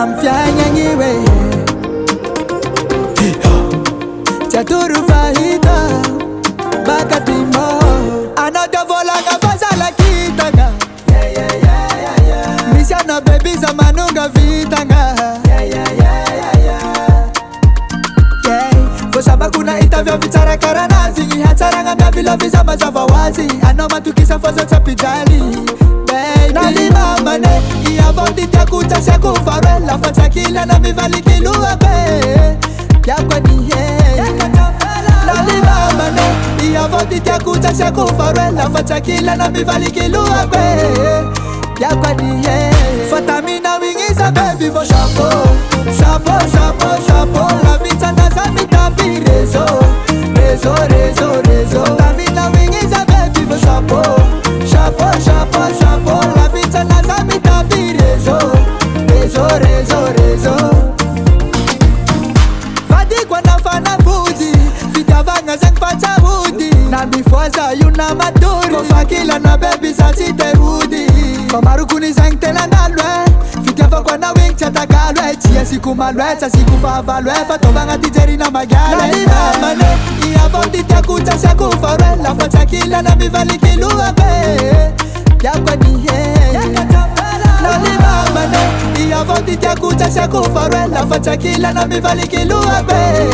namfyanya nyiwe Chaturu fahita Bakatimo Anadavolanga fasala kitanga Misiana baby za manunga vitanga Fosaba kuna itavyo vitara karanazi Hataranga mya vila visa mazava wazi Anoma tukisa fosa tapijali Nalima mane Iavondi tia kuta siaku farela Fata kila na mivali kilua pe Yakwa ni he Nalima mane Iavondi tia kuta siaku farela Fata kila na mivali kilua pe Yakwa ni he Fata mina wingisa baby for chapeau Chapeau, chapeau, chapeau La vita naza mitapi rezo Rezo, rezo, rezo Fata mina wingisa baby for chapeau Chapeau, chapeau, chapeau La vita naza mitapi rezo Rezo, rezo, rezo Vadi kwa nafana fudi Vita vanga zeng fata hudi Na mifuaza yuna maturi Kofakila na baby sa chite hudi Komarukuni zeng tena nalwe Vita vakwa na wing chata galwe Chia siku malwe, cha siku favalwe Fatovanga tijeri na magale Nalima mane Iavondi tia kuta siaku farela Fata kila na mivali kilua pe Yakwa ni he Nalima mane Iavondi tia kuta siaku farela Fata kila na mivali kilua pe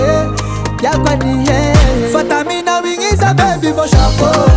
Yakwa ni he Fata mina wingisa baby for chapeau